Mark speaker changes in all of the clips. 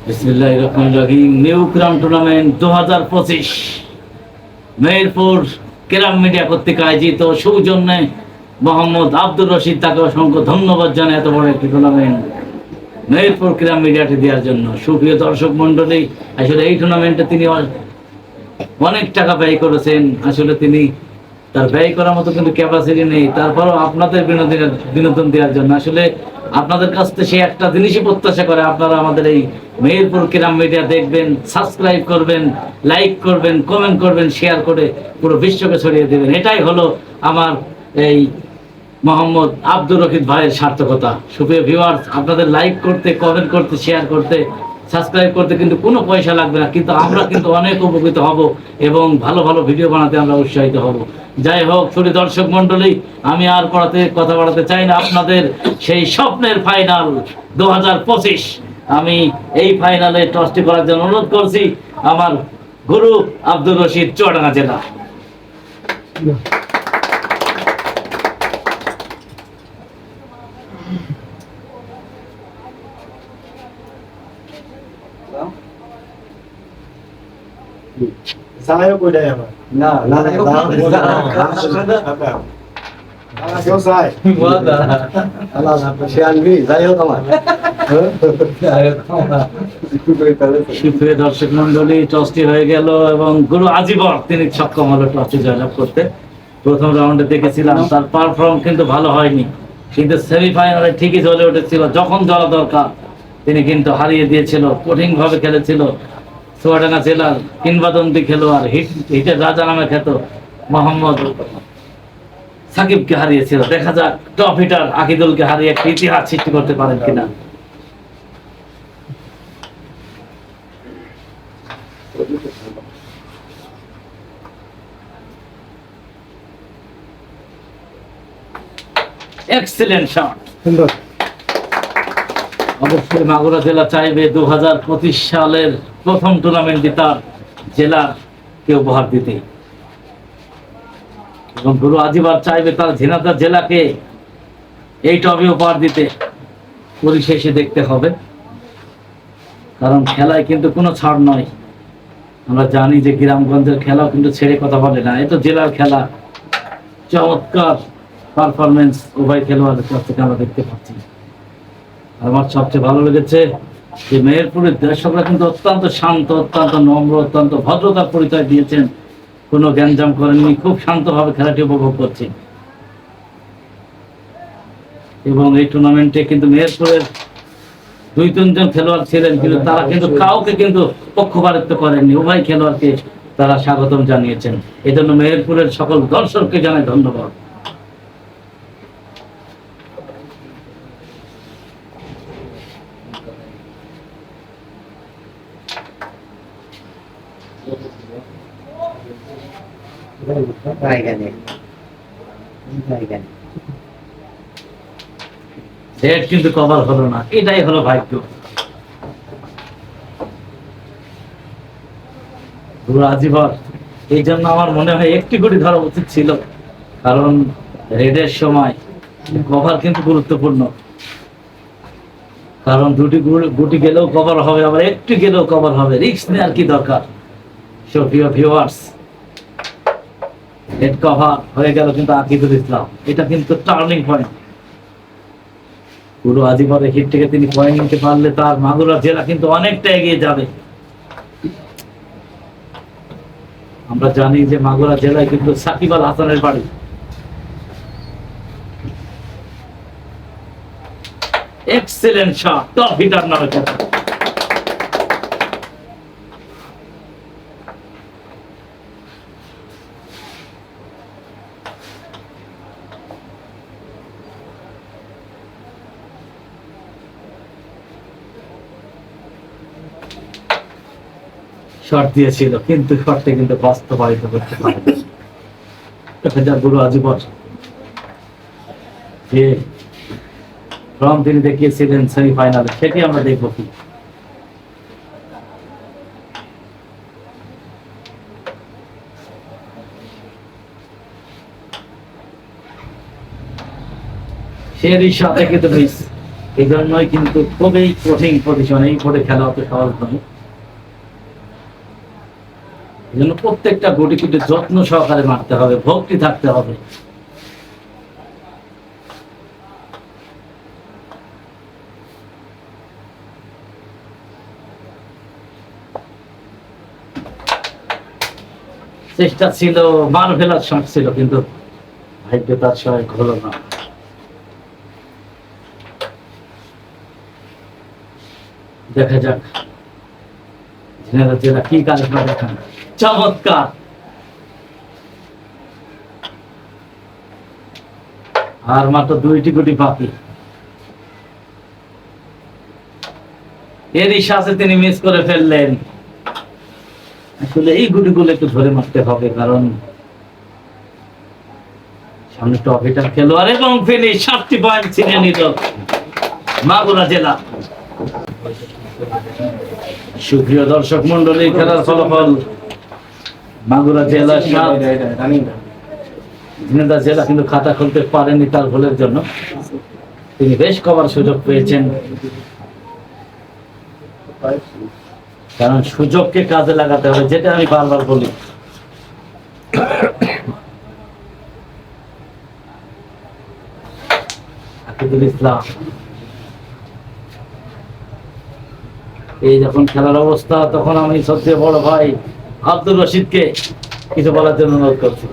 Speaker 1: বিসমিল্লাহির রহমানির রহিম। নিউ ক্রাম টুর্নামেন্ট 2025 মেহেরপুর ক্রাম মিডিয়া কর্তৃক আয়োজিত সৌজন্যে মোহাম্মদ আব্দুর রশিদ, তাকে অসংখ্য ধন্যবাদ জানাই এত বড় একটি টুর্নামেন্ট মেহেরপুর ক্রাম মিডিয়াটি দেওয়ার জন্য। সুপ্রিয় দর্শক মন্ডলী, আসলে এই টুর্নামেন্টে তিনি অনেক টাকা ব্যয় করেছেন। আসলে তিনি তার ব্যয় করার মতো কিন্তু ক্যাপাসিটি নেই, তারপরও আপনাদের বিনোদন দেওয়ার জন্য আসলে আপনাদের কাছ থেকে সে একটা জিনিসই প্রত্যাশা করে, আপনারা আমাদের এই মেহেরপুর ক্রাম মিডিয়া দেখবেন, সাবস্ক্রাইব করবেন, লাইক করবেন, কমেন্ট করবেন, শেয়ার করে পুরো বিশ্বকে ছড়িয়ে দেবেন। এটাই হলো আমার এই মোহাম্মদ আব্দুর রশিদ ভাইয়ের সার্থকতা। সুপ্রিয় ভিউয়ার্স, আপনাদের লাইক করতে, কমেন্ট করতে, শেয়ার করতে, সাবস্ক্রাইব করতে কিন্তু কোনো পয়সা লাগবে না, কিন্তু আমরা কিন্তু অনেক উপকৃত হব এবং ভালো ভালো ভিডিও বানাতে আমরা উৎসাহিত হব। যাই হোক, সুপ্রিয় দর্শক মন্ডলী, আমি আর কথা বাড়াতে চাই না। আপনাদের সেই স্বপ্নের ফাইনাল 2025, আমি এই ফাইনালে টসটি করার জন্য অনুরোধ করছি আমার গুরু আব্দুর রশিদ, চুয়াডাঙ্গা জেলা।
Speaker 2: Saya pun dah apa?
Speaker 3: Nah,
Speaker 2: Kau saya.
Speaker 3: Allah Sian bi, saya kawan.
Speaker 1: সুপ্রিয় দর্শক মন্ডলী, টসটি হয়ে গেল এবং গুরু আজিবর তিনি সক্ষম হলো টসটি জয়লাভ করতে। প্রথম রাউন্ডে দেখেছিলাম তার পারফর্ম কিন্তু ভালো হয়নি, কিন্তু সেমিফাইনালে ঠিকই জ্বলে উঠেছিল। যখন জ্বলা দরকার তিনি কিন্তু হারিয়ে দিয়েছিল, কঠিন ভাবে খেলেছিল। চুয়াডাঙ্গা জেলার কিংবদন্তি খেলোয়াড়, হিটের রাজা নামে খ্যাত মোহাম্মদ সাকিবকে হারিয়েছিল। দেখা যাক টপ হিটার আকিদুলকে হারিয়ে একটা ইতিহাস সৃষ্টি করতে পারেন কিনা। Excellent shot.
Speaker 2: Sudah.
Speaker 1: অবশ্যই মাগুরা জেলা চাইবে 2025 সালের প্রথম টুর্নামেন্ট তার জেলাকে উপহার দিতে, এবং গুরু আজিবার চাইবে তার ঝিনাইদহ জেলাকে এই ট্রফি উপহার দিতে। পরিশেষে দেখতে হবে, কারণ খেলায় কিন্তু কোনো ছাড় নয়। আমরা জানি যে গ্রামগঞ্জের খেলাও কিন্তু ছেড়ে কথা বলে না, এটা জেলার খেলা। চমৎকার পারফরমেন্স উভয় খেলোয়াড়ের কাছ থেকে আমরা দেখতে পাচ্ছি। আমার সবচেয়ে ভালো লেগেছে যে মেহেরপুরের দর্শকরা কিন্তু অত্যন্ত শান্ত, অত্যন্ত নম্র, অত্যন্ত ভদ্রতার পরিচয় দিয়েছেন, কোনো গ্যাঞ্জাম করেননি, খুব শান্তভাবে খেলাটি উপভোগ করছে। এবং এই টুর্নামেন্টে কিন্তু মেহেরপুরের 2-3 জন খেলোয়াড় ছিলেন, কিন্তু তারা কিন্তু কাউকে কিন্তু পক্ষপাতিত্ব করেননি, উভয় খেলোয়াড়কে তারা স্বাগতম জানিয়েছেন। এই জন্য মেহেরপুরের সকল দর্শককে জানাই ধন্যবাদ। সেট কিন্তু কভার হলো না, এটাই হলো ভাগ্য। গুরু আজিবর, এই জন্য আমার মনে হয় 1 কোটি ধরা উচিত ছিল, কারণ রেডের সময় কভার কিন্তু গুরুত্বপূর্ণ। কারণ 2টি গুটি গেলেও কভার হবে, আবার 1টি গেলেও কভার হবে, রিস্ক নেওয়ার কি দরকার। সুপ্রিয় ভিউয়ার্স, হেড কভার হয়ে গেল কিন্তু আকিদুল ইসলাম, এটা কিন্তু টার্নিং পয়েন্ট। গুরু আজিবরের হিট থেকে তিনি পয়েন্ট নিতে পারলে তার মাগুরা জেলা কিন্তু অনেকটা এগিয়ে যাবে। আমরা জানি যে মাগুরা জেলায় কিন্তু সাকিব আল হাসানের বাড়ি। এক্সেলেন্ট শট, টপ হিটার নামে খ্যাত। শট দিয়েছিল, কিন্তু শটটা কিন্তু বাস্তবায়িত করতে পারেনি। গুরু আজিবর যে ফর্ম তিনি দেখিয়েছিলেন সেমিফাইনালে, সেটি আমরা দেখবো কি। শেরির সাথে কিন্তু মিস। এই জন্যই কিন্তু খুবই কঠিন পজিশন, এই করে খেলা অত সহজ নয়। এই জন্য প্রত্যেকটা গুটি গুটি যত্ন সহকারে মারতে হবে, ভক্তি থাকতে হবে। চেষ্টা ছিল, মার ফেলার শখ ছিল, কিন্তু ভাগ্য তার সহায়ক হলো না। দেখা যাক ঝিনাইদহ জেলা কি কালেকশন দেখান। চমৎকার, আর মাত্র 2টি গুটি বাকি। এরই সাথে তিনি মিস করে ফেললেন। আসলে এই গুটিগুলো একটু ধরে মারতে হবে, কারণ সামনে ট্রফিটার খেলোয়াড় এবং ফিনিশ। 7টি পয়েন্ট ছিনিয়ে নিল মাগুরা জেলা। সুপ্রিয় দর্শক মন্ডলী, খেলার ফলাফল মাগুরা জেলা 7, ঝিনাইদহ জেলা কিন্তু খাতা খুলতে পারেনি তার ভুলের জন্য। তিনি বেশ কবার সুযোগ পেয়েছেন, কারণ সুযোগকে কাজে লাগাতে হবে, যেটা আমি বারবার বলি। আকিদুল ইসলাম, এই যখন খেলার অবস্থা, তখন আমি সবচেয়ে বড় ভাই আব্দুর রশিদকে কিছু বলার জন্য অনুরোধ করছি।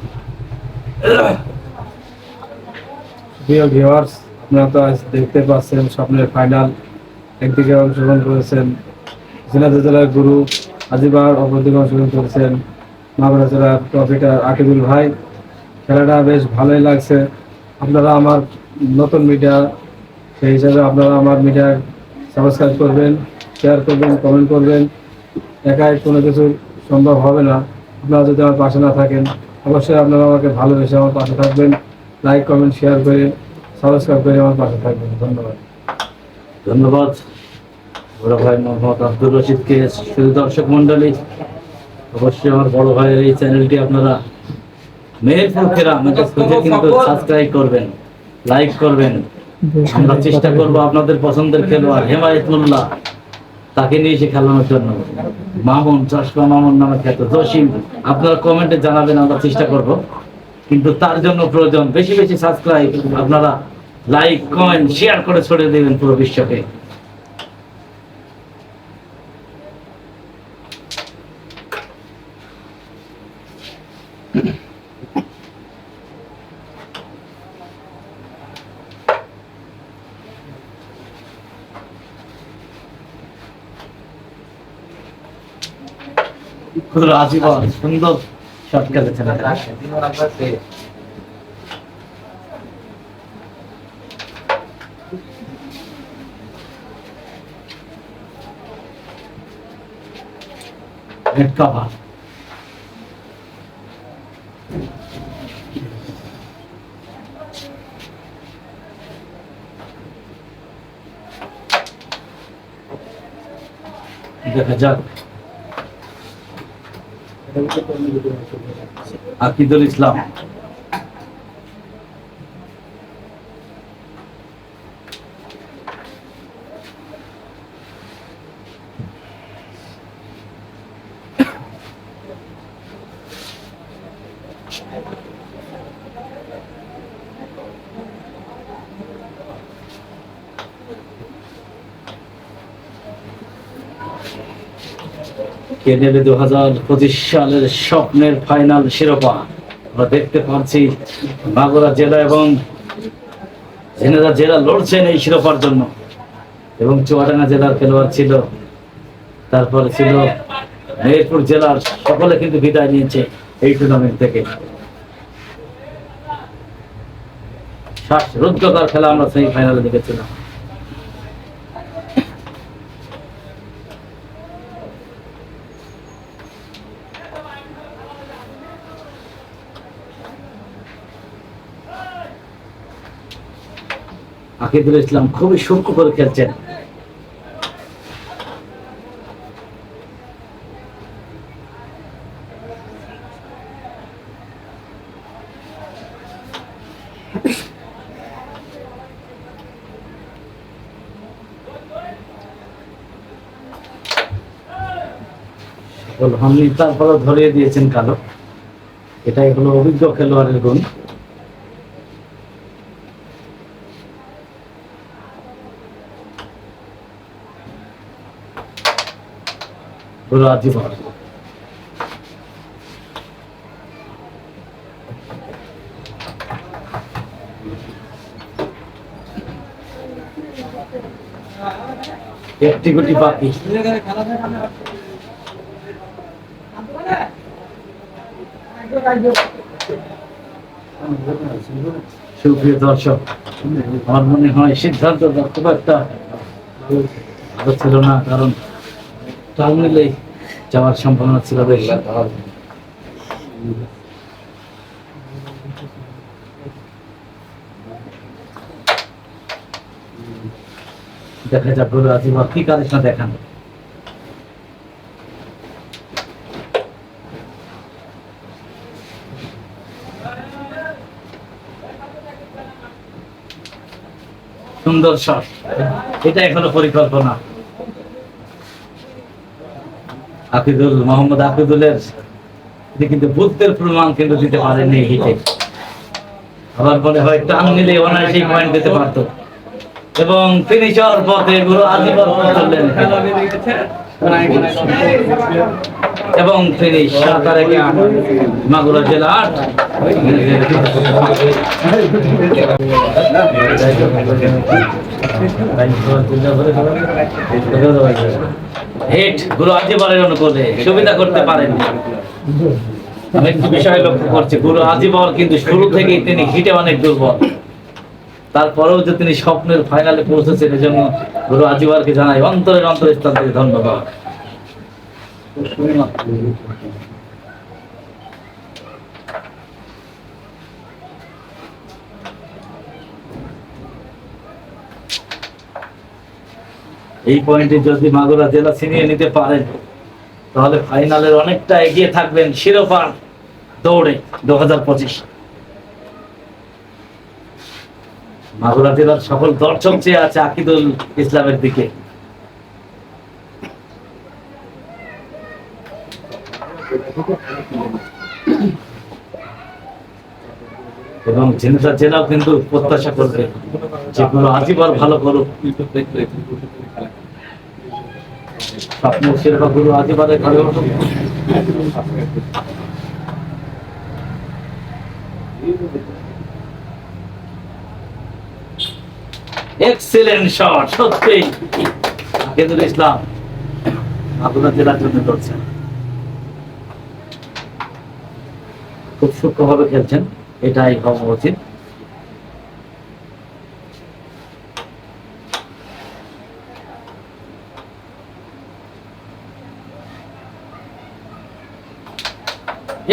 Speaker 2: প্রিয় ভিউয়ার্স, আপনারা তো আজ দেখতে পাচ্ছেন স্বপ্নের ফাইনাল। একদিকে অংশগ্রহণ করেছেন ঝিনাইদহ জেলার গুরু আজিবার, অপরদিকে অংশগ্রহণ করেছেন মাগুরা জেলার ট্রফিটার আকিবুল ভাই। খেলাটা বেশ ভালোই লাগছে। আপনারা আমার নতুন মিডিয়া, সেই হিসাবে আপনারা আমার মিডিয়া সাবস্ক্রাইব করবেন, শেয়ার করবেন, কমেন্ট করবেন। একাই কোনো কিছু সম্ভব হবে না আপনারা যদি আমার পাশে না থাকেন। অবশ্যই আপনারা আমাকে ভালোবেসে আমার পাশে থাকবেন, লাইক কমেন্ট শেয়ার করে সাবস্ক্রাইব করে আমার পাশে থাকবেন। ধন্যবাদ।
Speaker 1: ধন্যবাদ বড় ভাই মোহাম্মদ আব্দুর রশিদকে। শুধু দর্শক মন্ডলী, অবশ্যই আমার বড় ভাইয়ের এই চ্যানেলটি আপনারা মেহেরপুর খেরাম এটা খুঁজে কিন্তু সাবস্ক্রাইব করবেন, লাইক করবেন। আমরা চেষ্টা করব আপনাদের পছন্দের খেলোয়াড় হেমায়েতুল্লাহ, তাকে নিয়ে এসে খেলানোর জন্য। মামুন, চশমা মামুন নামে খ্যাত জসিম, আপনারা কমেন্টে জানাবেন, আমরা চেষ্টা করব। কিন্তু তার জন্য প্রয়োজন বেশি বেশি সাবস্ক্রাইব। আপনারা লাইক কমেন্ট শেয়ার করে ছড়িয়ে দেবেন পুরো বিশ্বকে। আজীবন সুন্দর শট খেলেছেন। Red cover. দেখা যাক আকিদুল ইসলাম। কে নেবে 2025 সালের স্বপ্নের ফাইনাল শিরোপা? আমরা দেখতে পাচ্ছি মাগুরা জেলা এবং ঝিনাইদহ জেলা লড়ছেন এই শিরোপার জন্য, এবং চুয়াডাঙ্গা জেলার খেলোয়াড় ছিল, তারপরে ছিল মেহেরপুর জেলার। সকলে কিন্তু বিদায় নিয়েছে এই টুর্নামেন্ট থেকে। শ্বাসরুদ্ধকর খেলা আমরা সেমিফাইনালে দেখেছিলাম। আকিদুল ইসলাম খুবই সূক্ষ্ম করে খেলছেন। বল আপনি তারপরে ধরিয়ে দিয়েছেন কালো, এটাই হলো অভিজ্ঞ খেলোয়াড়ের গুণ। গুরু আজীবন একটি গুটি বাকি। সুপ্রিয় দর্শক, আমার মনে হয় সিদ্ধান্ত খুব একটা ভালো ছিল না, কারণ তাল মিলেই যাওয়ার সম্ভাবনা ছিল বেশি। দেখা যাক গুরু আজিমা কি কারিশমা দেখান। সুন্দর শট, এটা এখনো পরিকল্পনা। আকিদুল, মোহাম্মদ আকিদুলের কিন্তু বুদ্ধের প্রমাণ কিন্তু দিতে পারেনি হিটে। আবার মনে হয় টান নিলে অনায়াসেই পয়েন্ট দিতে পারতো, এবং ফিনিশার পথে গুরু আজিমা করলেন এবং ফিনিশ 7-8 মাগুরা জেলা 8। হিট গুরু আজিবারের অনুকূলে, সুবিধা করতে পারেন। আমি একটি বিষয় লক্ষ্য করছি, গুরু আজিবর কিন্তু শুরু থেকেই তিনি হিটে অনেক দুর্বল, তারপরেও যে তিনি স্বপ্নের ফাইনালে পৌঁছেছেন, এজন্য গুরু আজিবারকে জানাই অন্তরের অন্তরস্থল থেকে ধন্যবাদ। এই পয়েন্টে যদি মাগুরা জেলা ছিনিয়ে নিতে পারেন, তাহলে ফাইনালের অনেকটা এগিয়ে থাকবেন শিরোপার দৌড়ে 2025। মাগুরা জেলার সকল দর্শক চেয়ে আছে আকিদুল ইসলামের দিকে। এবং ঝিনাইদহ জেলাও কিন্তু প্রত্যাশা করবে যে গুরু আজিবার ভালো করুক। স্বপ্নের শিরোপা গুরু আজিবারের ঘরে উঠুক। এক্সিলেন্ট শট, সত্যি আকিদুল ইসলাম মাগুরা জেলার জন্য করছেন, খুব সূক্ষ্মভাবে খেলছেন, এটাই হওয়া উচিত।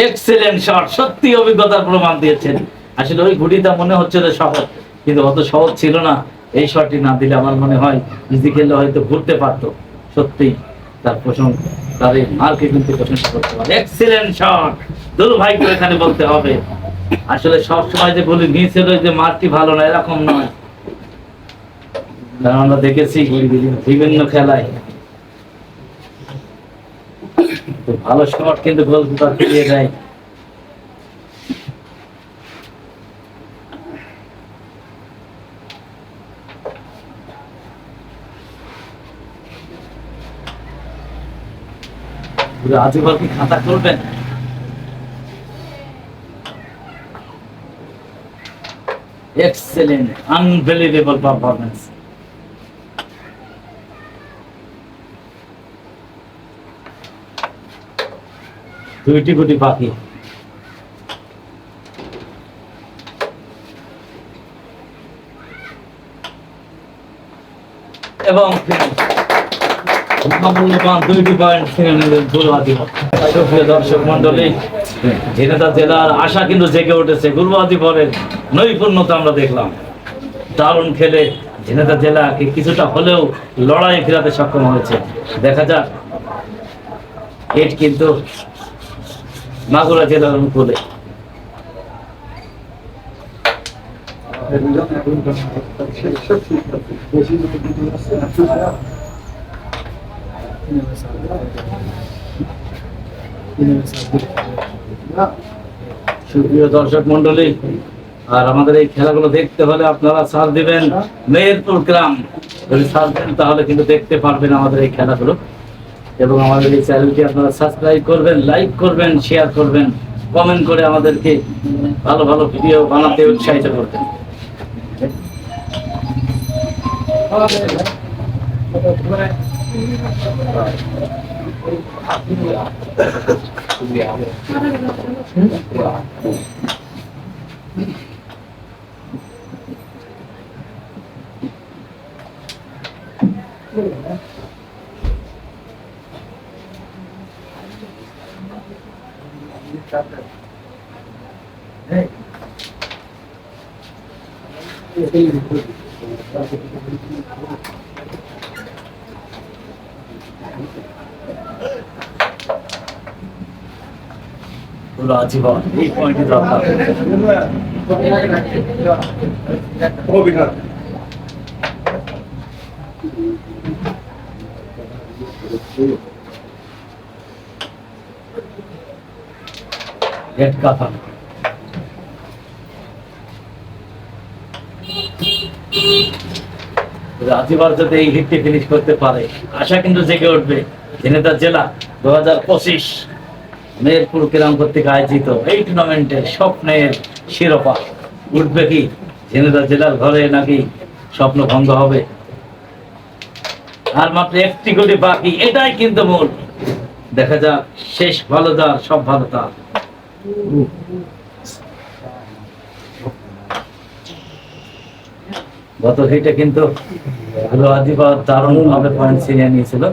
Speaker 1: এক্সিলেন্ট শট, সত্যি অভিজ্ঞতার প্রমাণ দিয়েছেন। আসলে ওই গুটিটা মনে হচ্ছিল সহজ, কিন্তু অত সহজ ছিল না। এই শটটি না দিলে আমার মনে হয় ইজি খেললে হয়তো ঘুরতে পারতো। সত্যি তার প্রশংসা, তার এই মারকে কিন্তু প্রশংসা করতে পারে। এক্সিলেন্ট শট, দুর্ভাগ্য এখানে বলতে হবে। আসলে সবসময় যে বলি নিয়েছিল যে মারটি ভালো না, এরকম নয়। আমরা দেখেছি বিভিন্ন খেলায় ভালো শট কিন্তু গোলকিপার ফিরিয়ে দেয়। আজিবর কি খাতা করবেন? Excellent, unbelievable performance. দুইটি গুটি বাকি। এবং দুইটি পয়েন্ট গুরু আজিবর। সুপ্রিয় দর্শক মন্ডলী, ঝিনাইদহ জেলার আশা কিন্তু জেগে উঠেছে। গুরু আজিবরের নৈপুণ্যতা আমরা দেখলাম, দারুণ খেলে ঝিনাইদহ জেলাকে কিছুটা হলেও লড়াই ফেরাতে সক্ষম হয়েছে। দেখা যাক হিট কিন্তু মাগুরা জেলার অনুকূলে। সুপ্রিয় দর্শক মন্ডলী, আর আমাদের এই খেলাগুলো দেখতে হলে আপনারা সার্চ দিবেন মেহেরপুর গ্রাম। যদি সার্চ দেন তাহলে কিন্তু দেখতে পারবেন আমাদের এই খেলাগুলো। এবং আমাদের এই চ্যানেলটি আপনারা সাবস্ক্রাইব করবেন, লাইক করবেন, শেয়ার করবেন, কমেন্ট করে আমাদেরকে ভালো ভালো ভিডিও বানাতে উৎসাহিত করবেন। পুরো আজীবন এই পয়েন্টে দরকার। রেড কাফা রাজিবার যদি এই হিটটি ফিনিশ করতে পারে, আশা কিন্তু জেগে উঠবে। ঝিনাইদহ জেলা 2025 মেহেরপুর গ্রাম কর্তৃক আয়োজিত এই টুর্নামেন্টের স্বপ্নের শিরোপা উঠবে কি ঝিনাইদহ জেলার ঘরে, নাকি স্বপ্ন ভঙ্গ হবে? আর মাত্র একটি কোটি বাকি, এটাই কিন্তু মূল। দেখা যাক, শেষ ভালো যার সব ভালো তার। গত হিটে কিন্তু আজিবা দারুণ ভাবে পয়েন্ট ছিনিয়ে নিয়েছিল।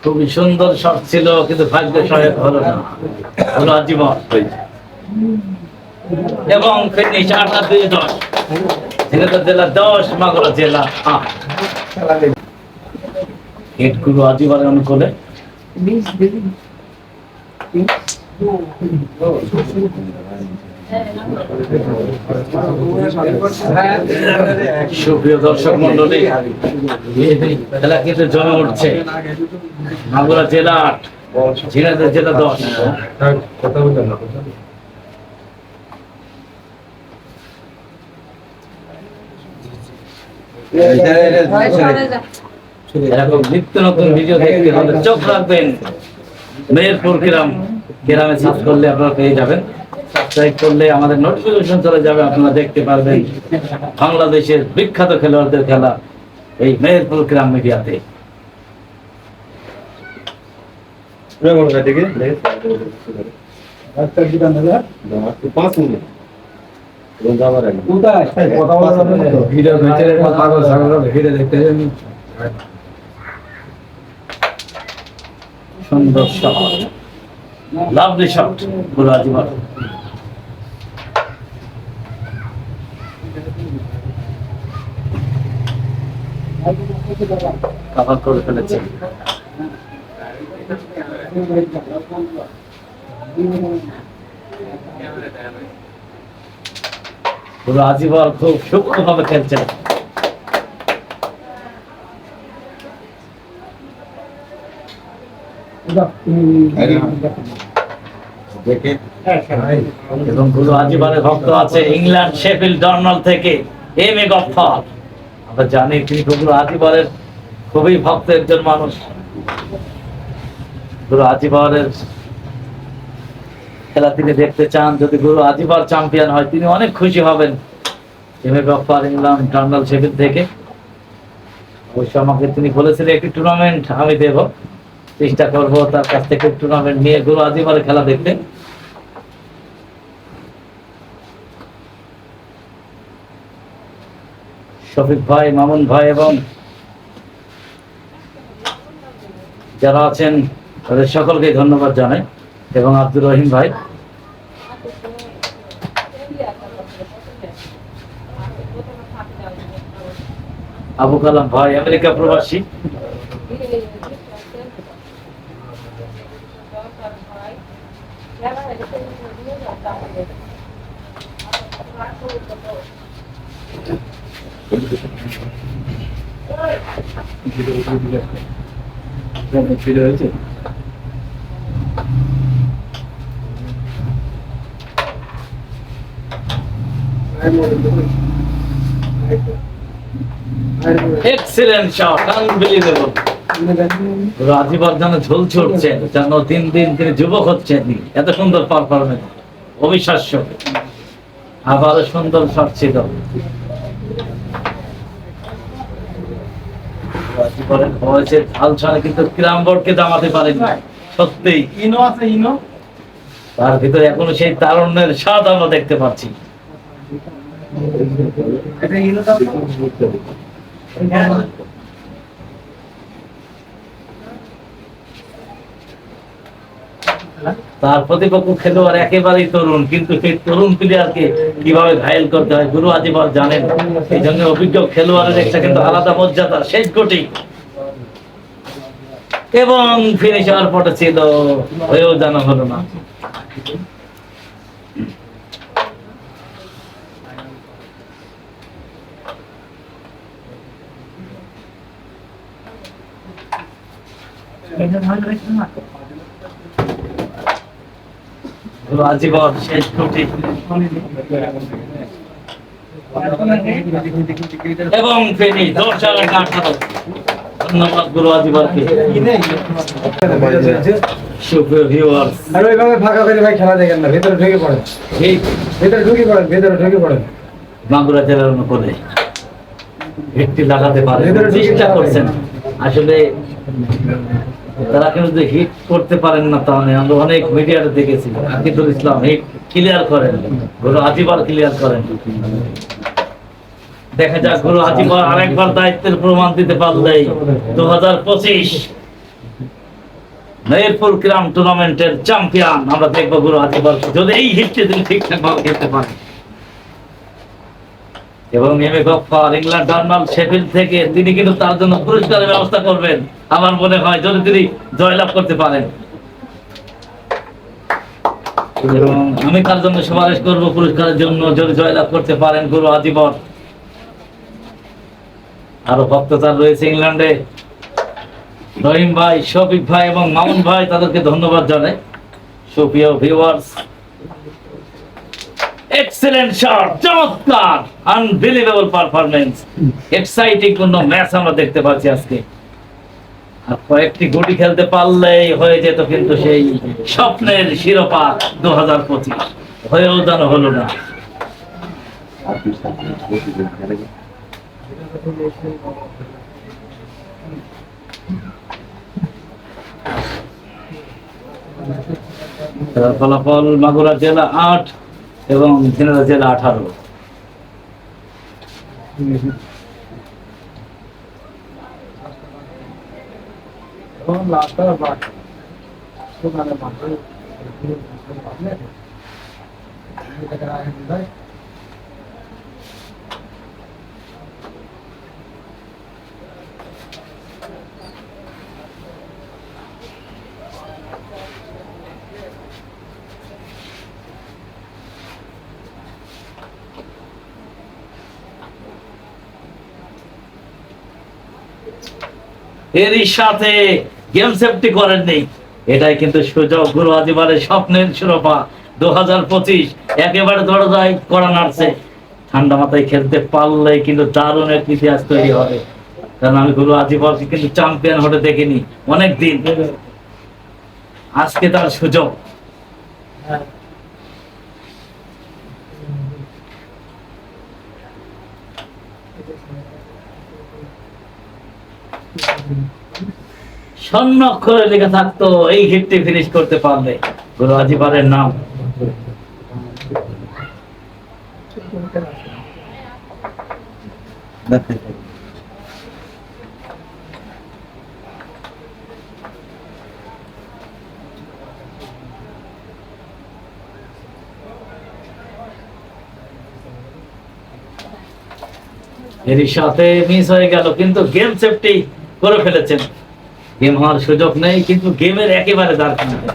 Speaker 1: খুবই সুন্দর শট ছিল, কিন্তু ভাগ্য সহায়ক হলো না। হলো আজীবন এবং ফিনিশ 8-10। ঝিনাইদহ জেলা 10, মাগুরা জেলা 8। হিট গুলো আজীবনের অনুকূলে। সুপ্রিয় দর্শক মন্ডলী, খেলা কিন্তু জমে উঠছে। মাগুরা জেলা 8, ঝিনাইদহ জেলা 10। এরকম নিত্য নতুন ভিডিও দেখতে হলে চোখ রাখবেন মেহেরপুর গ্রামে সার্চ করলে আপনারা পেয়ে যাবেন। সাবস্ক্রাইব করলে আমাদের নোটিফিকেশন চলে যাবে, আপনারা দেখতে পারবেন বাংলাদেশের বিখ্যাত খেলোয়াড়দের খেলা এই মেহেরপুর গ্রাম মিডিয়াতে। সুন্দর শট, লাভলি শট পুরো আজীবন। কভার করে ফেলেছে। পুরো আজীবন খুব সূক্ষ্মভাবে খেলছেন। এবং গুরু আজীবনের ভক্ত আছে ইংল্যান্ড শেফিল্ড ডার্নাল থেকে এম এ গফফার। আমরা জানি তিনি গুরু আজীবনের খুবই ভক্ত একজন মানুষ। গুরু আজীবনের খেলা তিনি দেখতে চান। যদি গুরু আজীবন চ্যাম্পিয়ন হয় তিনি অনেক খুশি হবেন। M A Gaffar England ডার্নাল Sheffield থেকে। অবশ্য আমাকে তিনি বলেছিলেন একটি টুর্নামেন্ট আমি দেব, চেষ্টা করব তার কাছ থেকে টুর্নামেন্ট নিয়ে গুরু আজিমারের খেলা দেখতে। শফিক ভাই, মামুন ভাই এবং যারা আছেন তাদের সকলকে ধন্যবাদ জানাই, এবং আব্দুর রহিম ভাই, আবু কালাম ভাই আমেরিকা প্রবাসী,
Speaker 2: ভিডিও হয়েছে।
Speaker 1: Excellent shot, unbelievable. রাজীব যেন ঝুলছে উঠছেন, যেন দিন দিন তিনি যুবক হচ্ছেন। এত সুন্দর পারফরমেন্স, অবিশ্বাস্য। আবারও সুন্দর শট ছিল। রাজীবের বয়সের আলসানে কিন্তু ক্রাম বোর্ডকে দামাতে পারেনি। সত্যি
Speaker 2: ইনো আছে, ইনো
Speaker 1: তার ভিতরে এখনো সেই তারুণ্যের স্বাদ আমরা দেখতে পাচ্ছি।
Speaker 2: এটা ইনোটা
Speaker 1: তার প্রতিপক্ষ খেলোয়াড় একেবারেই তরুণ, কিন্তু সেই তরুণ প্লেয়ারকে কিভাবে ঘায়েল করতে হয় গুরু আজিবার জানেন। এই জন্য অভিজ্ঞ খেলোয়াড়ের একটা কিন্তু আলাদা মর্যাদা। শেষ গোটি এবং ফিনিশার পটে ছিল, হয়েও জানা হলো না। গুরু আজিবার শেষ গোটি এবং ফিনিশ 10-18। ধন্যবাদ গুরু আজিবারকে। সুপ্রিয় ভিউয়ার্স,
Speaker 2: আর ওইভাবে ফাঁকা করে ভাই খেলা দেখেন না, ভেতরে ঢুকে পড়েন,
Speaker 1: এই
Speaker 2: ভেতরে ঢুকে পড়েন, ভেতরে ঢুকে পড়েন।
Speaker 1: মাগুরা জেলার অনুকূলে হিটটি লাগাতে পারে, চেষ্টা করছেন। আসলে তারা কিন্তু হিট করতে পারেন না, তা নয়। আমরা অনেক মিডিয়াতে দেখেছি আকিদুল ইসলাম হিট ক্লিয়ার করেন, গুরু আজিবার ক্লিয়ার করেন। দেখা যাক গুরু আজিবার আরেকবার দায়িত্বের প্রমাণ দিতে পারলেই 2025 মেহেরপুর ক্রাম টুর্নামেন্টের চ্যাম্পিয়ন আমরা দেখবো গুরু আজিবার, যদি এই হিটটি তিনি ঠিকঠাক ভাবে খেলতে পারেন। এবং M A Gaffar England Arnold Sheffield থেকে তিনি কিন্তু তার জন্য পুরস্কারের ব্যবস্থা করবেন আমার মনে হয়, যদি তিনি জয়লাভ করতে পারেন। এবং আমি তার জন্য সুপারিশ করব পুরস্কারের জন্য, যদি জয়লাভ করতে পারেন গুরু আজিবর। আরো ভক্ত তার রয়েছে ইংল্যান্ডে, রহিম ভাই, শফিক ভাই এবং মামুন ভাই, তাদেরকে ধন্যবাদ জানাই। সুপ্রিয় ভিউয়ার্স, এক্সেলেন্ট শট, চমৎকার, আনবিলিভেবল পারফরম্যান্স। এক্সাইটিং কোন ম্যাচ আমরা দেখতে পাচ্ছি আজকে। আর কয়েকটি গুটি খেলতে পারলেই হয়ে যেত কিন্তু সেই স্বপ্নের শিরোপা 2025, হয়েও যেন হলো না। খেলার ফলাফল মাগুরা জেলা 8 এবং ঝিনাইদহ জেলা 18। এরই সাথে গেম সেফটি করেননি, এটাই কিন্তু সুযোগ গুরু আজিবারের স্বপ্নের শিরোপা 2025 একেবারে দরজায় কড়া নাড়ছে। ঠান্ডা মাথায় খেলতে পারলেই কিন্তু দারুণ এক ইতিহাস তৈরি হবে, কারণ আমি গুরু আজিবারকে কিন্তু চ্যাম্পিয়ন হতে দেখিনি অনেকদিন। আজকে তার সুযোগ। স্বর্ণ অক্ষরে লেখা থাকতো এই হিটটি ফিনিশ করতে পারলে গুরু আজিবারের নাম। এরই সাথে মিস হয়ে গেল, কিন্তু গেম সেফটি করে ফেলেছেন। গেম হওয়ার সুযোগ নেই, কিন্তু গেমের একেবারে দাঁড় করাতে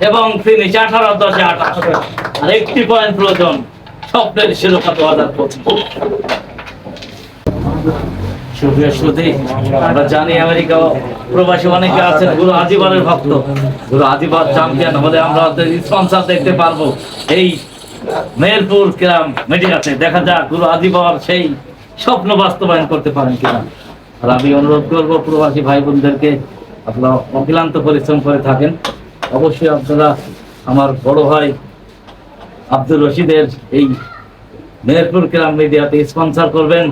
Speaker 1: এবং ফিনিশ 18-10-28 আর একটি পয়েন্ট প্রয়োজন স্বপ্নের শিরোপা 2025। সুপ্রিয় শ্রোতাী, আমরা জানি আমেরিকা প্রবাসী অনেকে আছেন গুরু আজিবারের ভক্ত। গুরু আজিবার চ্যাম্পিয়ন হলে আমরা স্পন্সর দেখতে পারবো এই মেহেরপুর ক্রাম মিডিয়াতে। দেখা যাক গুরু আজিবার সেই স্বপ্ন বাস্তবায়ন করতে পারেন কিনা। আর আমি অনুরোধ করবো প্রবাসী ভাই বোনদেরকে, আপনারা অক্লান্ত পরিশ্রম করে থাকেন, অবশ্যই আপনারা আমার বড় ভাই আব্দুর রশিদের এই মেহেরপুর ক্রাম মিডিয়াতে স্পন্সর করবেন।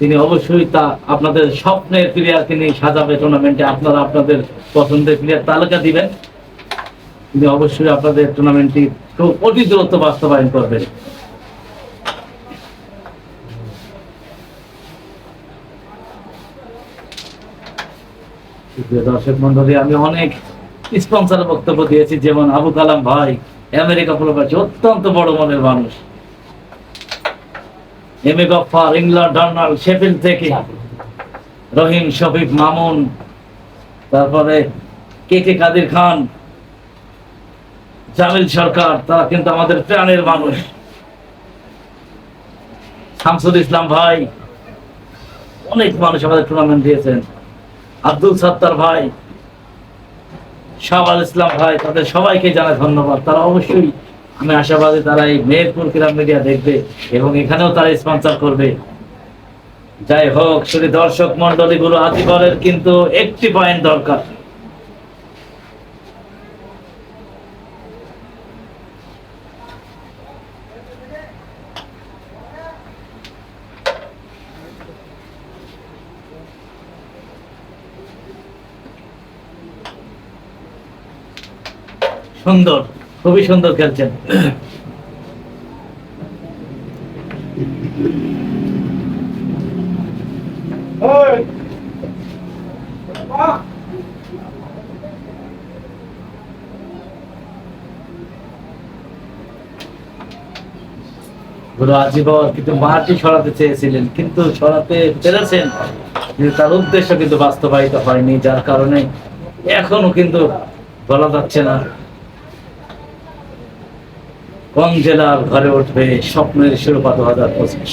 Speaker 1: তিনি অবশ্যই তা আপনাদের স্বপ্নের প্লেয়ারকে নিয়ে সাজাবে টুর্নামেন্টে। আপনারা আপনাদের পছন্দের প্লেয়ার তালিকা দিবেন, তিনি অবশ্যই আপনাদের টুর্নামেন্টটি খুব অতি দ্রুত বাস্তবায়ন করবেন। দর্শক মন্ডলী, আমি অনেক স্পন্সর বক্তব্য দিয়েছি, যেমন আবু কালাম ভাই আমেরিকা প্রবাসী, অত্যন্ত বড় মনের মানুষ। M A Gaffar England ডার্নাল Sheffield থেকে, রহিম শফিক মামুন, তারপরে কে কে কাদির খান, জামিল সরকার, তারা কিন্তু আমাদের প্রাণের মানুষ। শামসুল ইসলাম ভাই, অনেক মানুষ আমাদের টুর্নামেন্ট দিয়েছেন। আব্দুল সত্তার ভাই, শাহবাজ ইসলাম ভাই, তাদের সবাইকে জানাই ধন্যবাদ। তারা অবশ্যই, আমি আশাবাদী, তারা এই মেহেরপুর ক্রাম মিডিয়া দেখবে এবং এখানেও তারা স্পন্সর করবে। যাই হোক, শুধু দর্শক মন্ডলী, গুরু আজিবরের কিন্তু একটি পয়েন্ট দরকার। সুন্দর, খুবই সুন্দর খেলছেন। গুরু আজিবর কিন্তু মাটি সরাতে চেয়েছিলেন, কিন্তু সরাতে পেরেছেন, কিন্তু তার উদ্দেশ্য কিন্তু বাস্তবায়িত হয়নি, যার কারণে এখনো কিন্তু বলা যাচ্ছে না কোন জেলার ঘরে উঠবে স্বপ্নের শিরোপা 2025।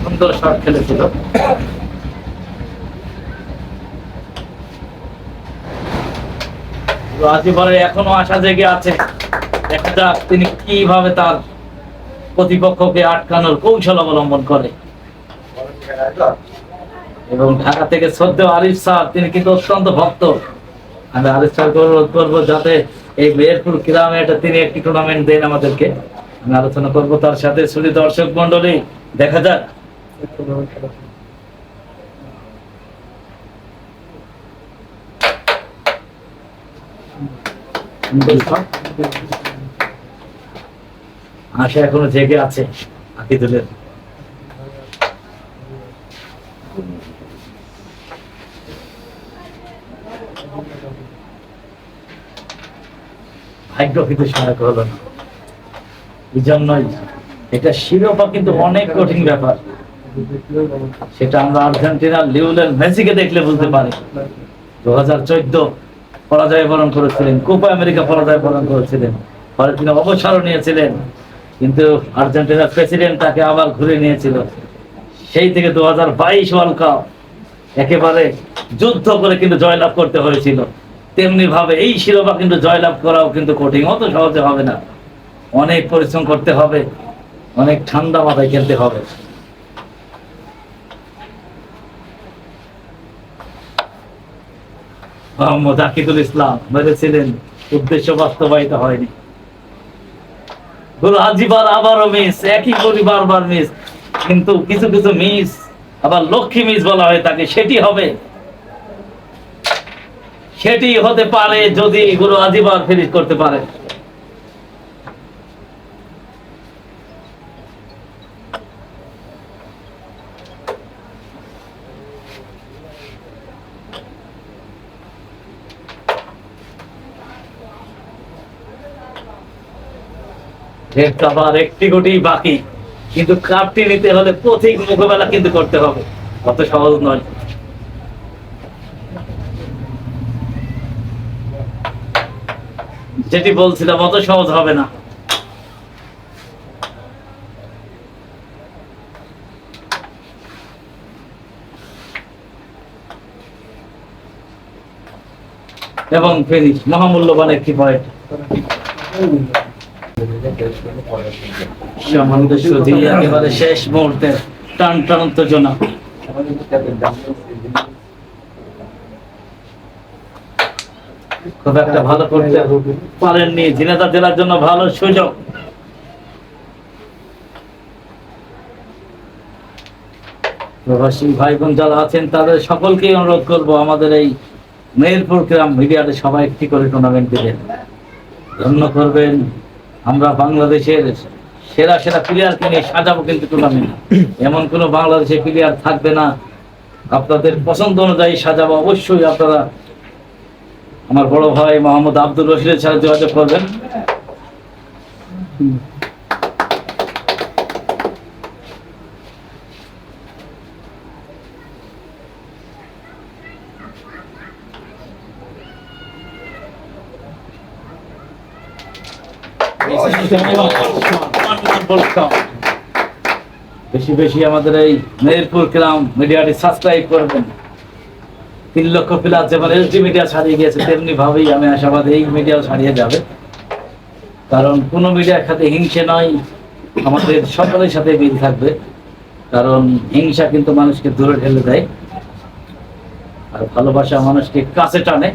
Speaker 1: সুন্দর শট খেলেছিল। আজিবরের এখনো আশা জেগে আছে, দেখা যাক তিনি কিভাবে তার প্রতিপক্ষকে আটকানোর কৌশল অবলম্বন করে। এবং ঢাকা থেকে শ্রদ্ধেয় আরিফ স্যার, তিনি কিন্তু অত্যন্ত ভক্ত। আমি আরিফ স্যারকে অনুরোধ করবো যাতে এই মেহেরপুর গ্রামে তিনি একটি টুর্নামেন্ট দেন আমাদেরকে। আমি আলোচনা করবো তার সাথে। শুধু দর্শক মন্ডলী, দেখা যাক আশা এখনো জেগে আছে আকিদুলের। ভাগ্য কিন্তু সহায়ক হলো না, এই জন্যই এটা শিরোপা কিন্তু অনেক কঠিন ব্যাপার। সেটা আমরা আর্জেন্টিনার লিওনেল মেসিকে দেখলে বুঝতে পারি। 2014 পরাজয় বরণ করেছিলেন, কোপা আমেরিকা পরাজয় বরণ করেছিলেন, পরে তিনি অবসরও নিয়েছিলেন, কিন্তু আর্জেন্টিনার প্রেসিডেন্ট তাকে আবার ঘুরে নিয়েছিল। সেই থেকে 2022 ওয়ার্ল্ড কাপ একেবারে যুদ্ধ করে কিন্তু জয়লাভ করতে হয়েছিল। তেমনি ভাবে এই শিরোপা কিন্তু জয়লাভ করাও কিন্তু কঠিন, অত সহজে হবে না। অনেক পরিশ্রম করতে হবে, অনেক ঠান্ডা মাথায় খেলতে হবে। মোহাম্মদ আকিদুল ইসলাম মেরেছিলেন, উদ্দেশ্য বাস্তবায়িত হয়নি। গুরু আজিবার আবারও মিস, একই করি বারবার মিস, কিন্তু কিছু কিছু মিস আবার লক্ষ্মী মিস বলা হয় তাকে, সেটি হবে, সেটি হতে পারে যদি গুরু আজিবার ফিনিশ করতে পারে। আবার একটি গুটি বাকি, কিন্তু কাপটি নিতে হলে পথিক মোকাবেলা কিন্তু করতে হবে, অত সহজ নয়। যেটি বলছিলাম অত সহজ হবে না। এবং ফিনিশ, মহামূল্যবান একটি পয়েন্ট। সম্মানিত সুধী, একেবারে শেষ মুহূর্তে টান টান উত্তেজনা। খুব একটা ভালো করতে পারেননি, ঝিনাইদহ জেলার জন্য ভালো সুযোগ। প্রবাসী ভাই বোন যারা আছেন তাদের সকলকেই অনুরোধ করব, আমাদের এই মেহেরপুর গ্রাম মিডিয়াতে সবাই একটি করে টুর্নামেন্ট দিবেন, ধন্য করবেন। আমরা বাংলাদেশের সেরা সেরা প্লেয়ারকে নিয়ে সাজাবো কিন্তু টুর্নামেন্ট, এমন কোনো বাংলাদেশের প্লেয়ার থাকবে না, আপনাদের পছন্দ অনুযায়ী সাজাবো। অবশ্যই আপনারা আমার বড় ভাই মোহাম্মদ আব্দুর রশিদের সাথে যোগাযোগ করবেন। বেশি বেশি আমাদের এই মেহেরপুর গ্রাম মিডিয়াটি সাবস্ক্রাইব করবেন। 3 লক্ষ প্লাস যেমন এসডি মিডিয়া ছাড়িয়ে গিয়েছে, তেমনি ভাবেই আমি আশাবাদী এই মিডিয়াও ছাড়িয়ে যাবে। কারণ কোনো মিডিয়ার সাথে হিংসে নয়, আমাদের সকলের সাথে মিল থাকবে। কারণ হিংসা কিন্তু মানুষকে দূরে ঠেলে দেয়, আর ভালোবাসা মানুষকে কাছে টানে।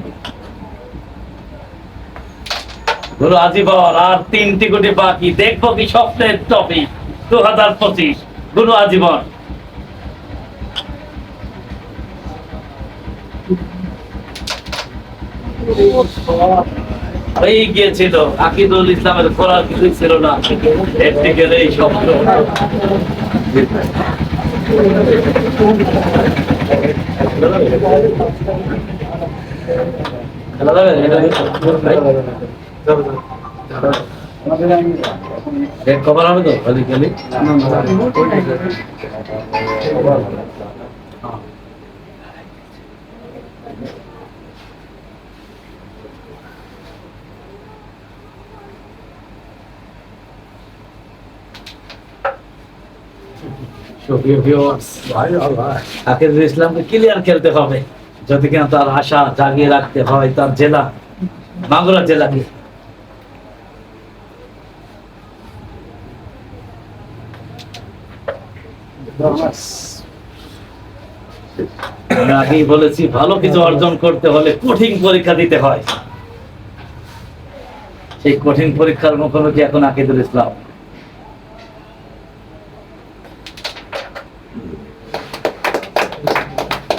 Speaker 1: গুরু আজিবর আর 3টি কোটি বাকি, দেখবো কি স্বপ্নের ট্রফি 2025 গুরু আজিবর। হয়ে গিয়েছিল, আকিদুল ইসলামের করার কিছুই ছিল না, একটি গেলেই স্বপ্ন। খেলা যাবে কভার হবে তো খালি খালি। আকিদুল ইসলামকে ক্লিয়ার খেলতে হবে, যদি কিনা তার আশা জাগিয়ে রাখতে হয় তার জেলা মাগুরা জেলাকে। আমি আগেই বলেছি, ভালো কিছু অর্জন করতে হলে কঠিন পরীক্ষা দিতে হয়। সেই কঠিন পরীক্ষার মুখোমুখি এখন আকিদুল ইসলাম।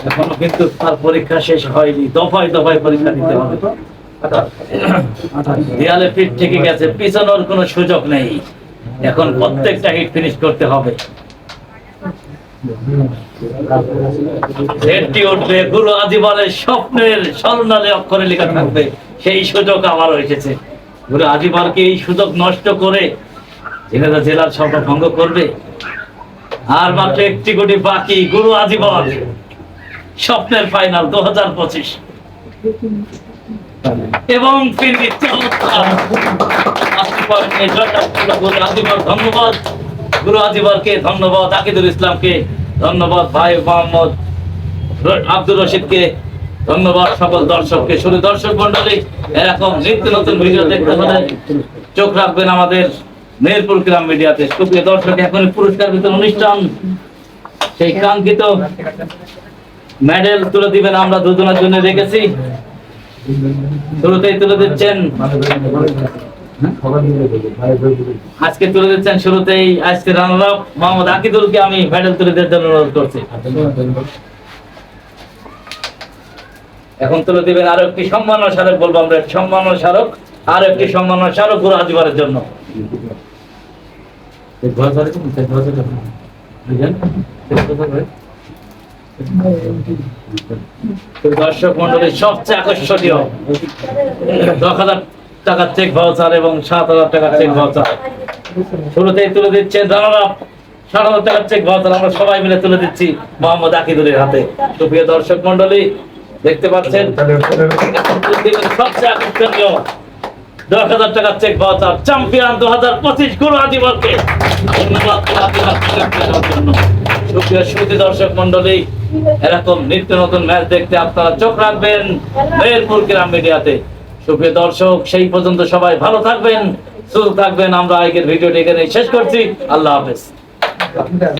Speaker 1: এখনো কিন্তু তার পরীক্ষা শেষ হয়নি, দফায় দফায় পরীক্ষা দিতে হবে। দেয়ালে পিঠ থেকে গেছে, পিছানোর কোনো সুযোগ নেই, এখন প্রত্যেকটা হিট ফিনিশ করতে হবে। হেডটি উঠবে, গুরু আজিবারের স্বপ্নের স্বর্ণালী অক্ষরে লেখা থাকবে, সেই সুযোগ আবারও এসেছে। গুরু আজিবারকে এই সুযোগ নষ্ট করে ঝিনাইদহ জেলার স্বপ্ন ভঙ্গ করবে। আর মাত্র 1টি কোটি বাকি, গুরু আজিবর স্বপ্নের ফাইনাল 2025 এবং ফিনিশ। ধন্যবাদ গুরু আজিবরকে, ধন্যবাদ আকিদুল ইসলামকে, ধন্যবাদ ভাই মোহাম্মদ আব্দুর রশিদকে, ধন্যবাদ সকল দর্শককে। শুধু দর্শক মন্ডলী, এরকম নিত্য নতুন ভিডিও দেখতে হলে চোখ রাখবেন আমাদের মেহেরপুর গ্রাম মিডিয়াতে। সুপ্রিয় দর্শক, এখন পুরস্কার বিতরণ অনুষ্ঠান, সেই কাঙ্ক্ষিত মেডেল তুলে দিবেন আমরা দুজনের জন্য রেখেছি। শুরুতেই তুলে দিচ্ছেন, আজকে তুলে দিচ্ছেন শুরুতেই আজকে রানার আপ মোহাম্মদ আকিদুলকে আমি মেডেল তুলে দেওয়ার জন্য অনুরোধ করছি। এখন তুলে দিবেন আরো একটি সম্মাননা স্মারক, বলবো আমরা সম্মাননা স্মারক, আরো একটি সম্মাননা স্মারক গুরু আজিবারের জন্য। দর্শক মন্ডলীর সবচেয়ে আকর্ষণীয় 10,000 টাকার চেক ভাউচার এবং 7,000 টাকার চেক ভাউচার শুরুতেই তুলে দিচ্ছেন রানার আপ 7,000 টাকার চেক ভাউচার আমরা সবাই মিলে তুলে দিচ্ছি মোহাম্মদ আকিদুলের হাতে। সুপ্রিয় দর্শক মন্ডলী দেখতে পাচ্ছেন সবচেয়ে আকর্ষণীয় 10,000 টাকার চেক ভাউচার চ্যাম্পিয়ন 2025 গুরু আজিবারকে ধন্যবাদ চ্যাম্পিয়নের জন্য। সুপ্রিয় সুধী দর্শক মন্ডলী, এরকম নিত্য নতুন ম্যাচ দেখতে আপনারা চোখ রাখবেন মেহেরপুর গ্রাম মিডিয়াতে। সুপ্রিয় দর্শক, সেই পর্যন্ত সবাই ভালো থাকবেন, সুস্থ থাকবেন। আমরা আজকের ভিডিওটি এখানে শেষ করছি। আল্লাহ হাফেজ।